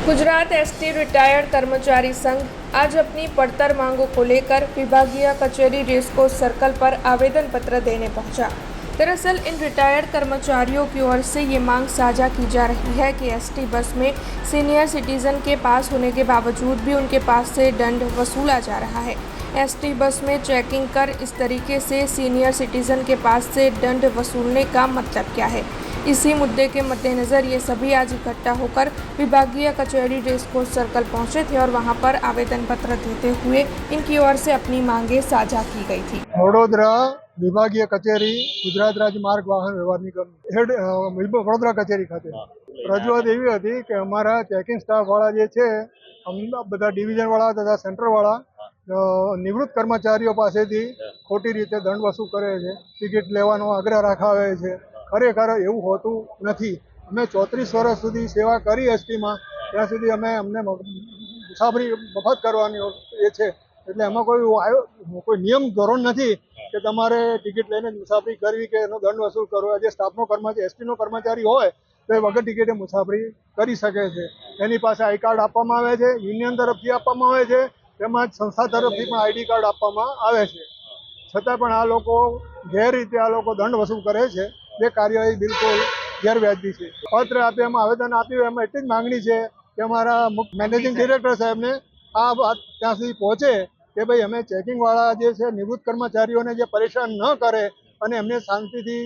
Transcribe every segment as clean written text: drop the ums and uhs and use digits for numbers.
Gujarat ST retired कर्मचारी संघ आज अपनी पड़तर मांगों को लेकर विभागीय कचहरी रेसकोर्स सर्कल पर आवेदन पत्र देने पहुंचा। दरअसल इन रिटायर्ड कर्मचारियों की ओर से ये मांग साझा की जा रही है कि एसटी बस में सीनियर सिटीजन के पास होने के बावजूद भी उनके पास से दंड वसूला जा रहा है। एसटी बस में चेकिंग कर इस तरीके से सीनियर सिटीजन के पास से दंड वसूलने का मतलब क्या है। इसी मुद्दे के मद्देनज़र ये सभी आज इकट्ठा होकर विभागीय कचहरी रेसकोर्स सर्कल पहुंचे थे और वहां पर आवेदन पत्र देते हुए इनकी ओर से अपनी मांगे साझा की गई थी। वडोदरा विभागीय कचेरी गुजरात राज्य मार्ग वाहन व्यवहार निगम हेड वडोदरा कचेरी खाते रजूआत एवी हती के अमारा चेकिंग स्टाफ वाळा जे छे बधा डिविजन वाळा तथा सेंटर वाळा निवृत्त कर्मचारीओ पासेथी खोटी रीते दंड वसूल करे छे, टिकिट लेवानो आग्रह राखावे छे। खरेखर एवं होतुं नथी। अमे 34 वर्ष सुधी सेवा करी एसटी में, त्यां सुधी अમને मुसाफरी मफत करवानी ए छे, એટલે એમાં કોઈ નિયમ ધોરણ નથી કે તમારે ટિકિટ લઈને મુસાફરી કરવી કે એનો દંડ વસૂલ કરવો। જે સ્ટાફનો કર્મચારી એસટીનો કર્મચારી હોય તો એ વગર ટિકિટે મુસાફરી કરી શકે છે। એની પાસે આઈ કાર્ડ આપવામાં આવે છે, યુનિયન તરફથી આપવામાં આવે છે, તેમજ સંસ્થા તરફથી પણ આઈડી કાર્ડ આપવામાં આવે છે। છતાં પણ આ લોકો ગેરરીતે આ લોકો દંડ વસૂલ કરે છે, જે કાર્યવાહી બિલકુલ ગેરવ્યાજબી છે। પત્ર આપે એમાં આવેદન આપ્યું, એમાં એટલી જ માંગણી છે કે અમારા મેનેજિંગ ડિરેક્ટર સાહેબને આ વાત ત્યાં સુધી પહોંચે કે ભાઈ અમે ચેકિંગવાળા જે છે નિવૃત્ત કર્મચારીઓને જે પરેશાન ન કરે અને એમને શાંતિથી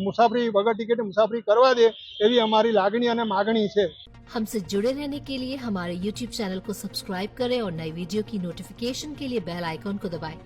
મુસાફરી વગર ટિકિટે મુસાફરી કરવા દે, એવી અમારી લાગણી અને માગણી છે। हमसे जुड़े रहने के लिए हमारे YouTube चैनल को सब्सक्राइब करें और नई वीडियो की नोटिफिकेशन के लिए बेल आइकॉन को दबाएं।